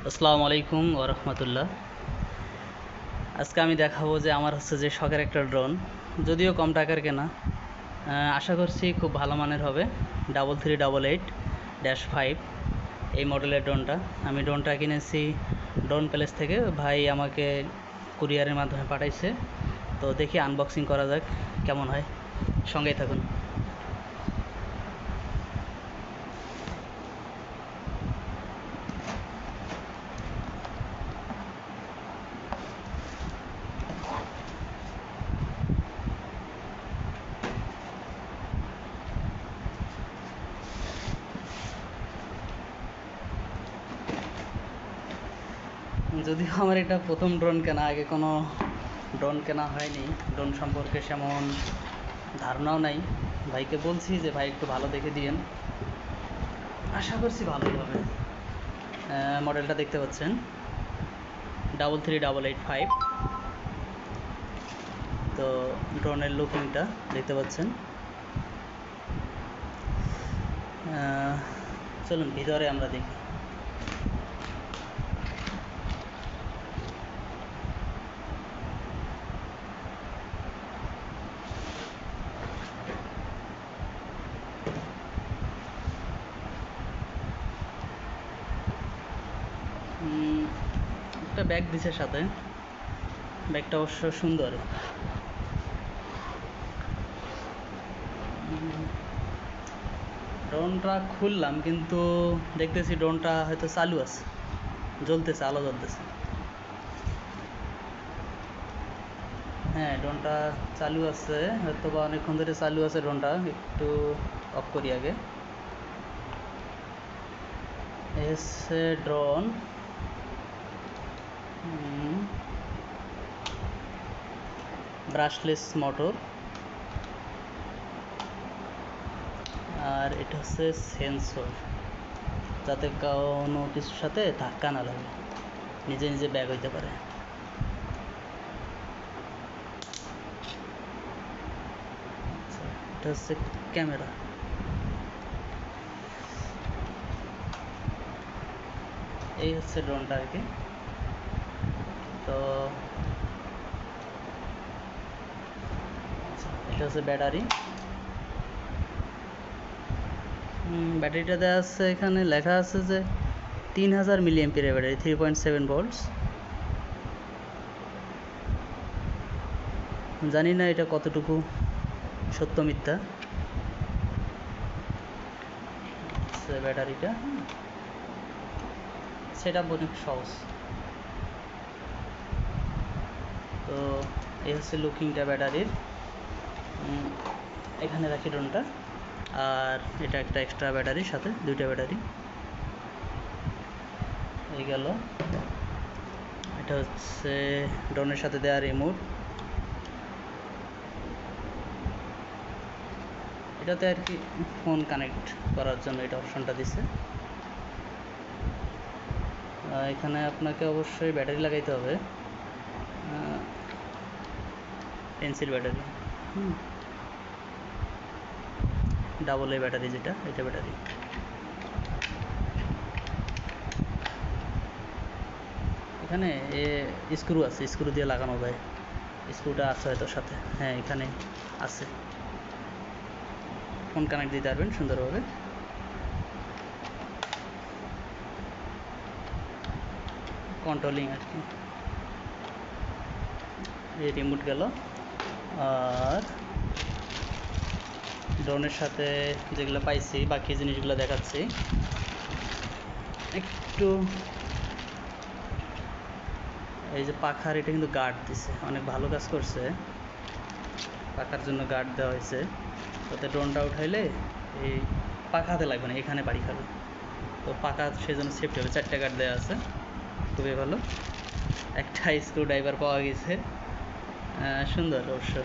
আসসালামু আলাইকুম ওয়া রাহমাতুল্লাহ। আজকে আমি দেখাবো যে আমার হচ্ছে যে শখের একটা ড্রোন, যদিও কম টাকার কেনা। আশা করছি খুব ভালো মানের হবে। 3388-5 এই মডেলের ড্রোনটা। আমি ড্রোনটা কিনেছি ড্রোন প্যালেস থেকে, ভাই আমাকে কুরিয়ারের মাধ্যমে পাঠাইছে। তো দেখি আনবক্সিং করা যাক কেমন হয়, সঙ্গেই থাকুন। যদিও আমার এটা প্রথম ড্রোন কেনা, আগে কোনো ড্রোন কেনা হয়নি, ড্রোন সম্পর্কে সেমন ধারণাও নাই। ভাইকে বলছি যে ভাই একটু ভালো দেখে দিয়েন, আশা করছি ভালোই হবে। মডেলটা দেখতে পাচ্ছেন 3388-5। তো ড্রোনের লুকিংটা দেখতে পাচ্ছেন। চলুন ভিতরে আমরা দেখি। একটা ব্যাগ দিছে সাথে, ব্যাগটা অবশ্য সুন্দর। ড্রোনটা খুললাম কিন্তু দেখতেছি ড্রোনটা হয়তো চালু আছে, জ্বলতেছে, আলো জ্বলতেছে। হ্যাঁ, ড্রোনটা চালু আছে, হয়তো বা অনেকক্ষণ ধরে চালু আছে ড্রোনটা। একটু অফ করি আগে। এসে ড্রোন ব্রাশলেস মোটর, আর এটা হচ্ছে সেন্সর, যাতে কোনো কিছুর সাথে ধাক্কা না লাগে, নিজে নিজে ব্যাগ হইতে পারে। এটা হচ্ছে ক্যামেরা। এই হচ্ছে ড্রোনটা আর কি। তো এটা হচ্ছে ব্যাটারি। ব্যাটারিটা দেওয়া আছে, এখানে লেখা আছে যে 3000 mAh ব্যাটারি, 3.7 ভোল্টস। জানি না এটা কতটুকু সত্য মিথ্যা। ব্যাটারিটা সেটা অনেক সহজ। তো এই হচ্ছে লুকিংটা ব্যাটারির। এখানে রাখি ড্রোনটা, আর এটা একটা এক্সট্রা ব্যাটারির সাথে, দুইটা ব্যাটারি এই গেল। এটা হচ্ছে ড্রোনের সাথে দেওয়া রিমোট। এটাতে আর কি ফোন কানেক্ট করার জন্য এটা অপশনটা দিছে। এখানে আপনাকে অবশ্যই ব্যাটারি লাগাইতে হবে, pencil battery, double A battery, যেটা এটা ব্যাটারি। এখানে স্ক্রু আছে, স্ক্রু দিয়ে লাগানো যায়। স্ক্রুটা আছে হয়তো সাথে, হ্যাঁ এখানে আছে। ফোন কানেক্ট দিতে পারবেন সুন্দরভাবে। কন্ট্রোলিং আর কি। এই রিমোট গেল, আর ড্রোনের সাথে যেগুলো পাইছি বাকি জিনিসগুলো দেখাচ্ছি একটু। এই যে পাখার, এটা কিন্তু গার্ড দিছে, অনেক ভালো কাজ করছে। পাখার জন্য গার্ড দেওয়া হয়েছে, যাতে ড্রোনটা উঠাইলে এই পাখাতে লাগবে না, এখানে বাড়ি খাবে। তো পাখা সেই জন্য সেফটি হবে। 4টা গার্ড দেওয়া আছে, খুবই ভালো। একটা স্ক্রু ড্রাইভার পাওয়া গেছে, সুন্দর অবশ্য।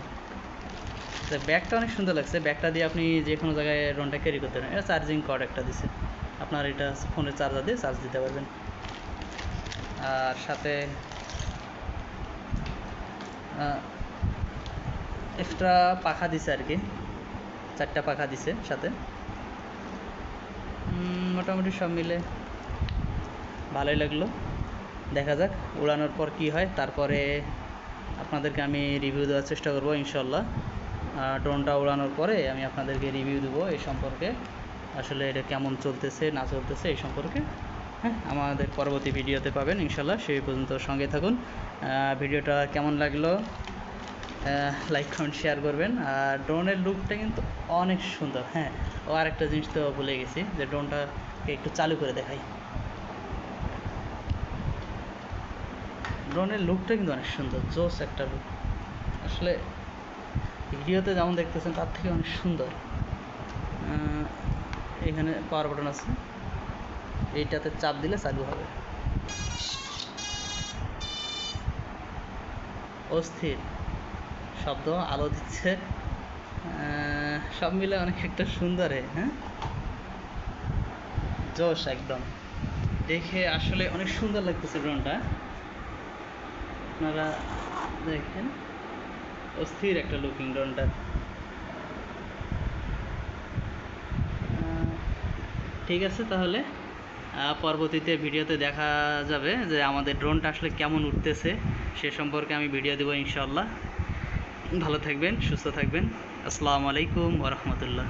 ব্যাগটা অনেক সুন্দর লাগছে, ব্যাগটা দিয়ে আপনি যে কোনো জায়গায় ড্রোনটা ক্যারি করতে পারেন। এটা চার্জিং কর্ড একটা দিছে, আপনার এটা ফোনের চার্জার দিয়ে চার্জ দিতে পারবেন। আর সাথে এক্সট্রা পাখা দিছে আর কি, 4টা পাখা দিছে সাথে। মোটামুটি সব মিলে ভালোই লাগলো। দেখা যাক উড়ানোর পর কি হয়, তারপরে আপনাদেরকে আমি রিভিউ দেওয়ার চেষ্টা করব ইনশাল্লাহ। ড্রোনটা উড়ানোর পরে আমি আপনাদেরকে রিভিউ দেবো এই সম্পর্কে, আসলে এটা কেমন চলতেছে না চলতেছে এই সম্পর্কে। হ্যাঁ, আমাদের পরবর্তী ভিডিওতে পাবেন ইনশাল্লাহ। সেই পর্যন্ত সঙ্গে থাকুন। ভিডিওটা কেমন লাগলো লাইক কমেন্ট শেয়ার করবেন। আর ড্রোনের লুকটা কিন্তু অনেক সুন্দর। হ্যাঁ, ও আরেকটা জিনিস তো ভুলে গেছি, যে ড্রোনটাকে একটু চালু করে দেখাই। ড্রোনের লুকটা কিন্তু অনেক সুন্দর, জোস একটা লুক। আসলে ভিডিওতে যেমন দেখতেছেন তার থেকে অনেক সুন্দর। এখানে পাওয়ার বাটন আছে, এইটাতে চাপ দিলে চালু হবে। অস্থির শব্দ, আলো দিচ্ছে, সব মিলে অনেক একটা সুন্দর। হ্যাঁ, জোশ একদম, দেখে আসলে অনেক সুন্দর লাগতেছে ড্রোনটা। আপনারা দেখেন, অস্থির একটা লুকিং ড্রোনটা। ঠিক আছে, তাহলে পরবর্তীতে ভিডিওতে দেখা যাবে যে আমাদের ড্রোনটা আসলে কেমন উঠতেছে, সে সম্পর্কে আমি ভিডিও দেবো ইনশাআল্লাহ। ভালো থাকবেন, সুস্থ থাকবেন। আসসালামু আলাইকুম ওয়া রাহমাতুল্লাহ।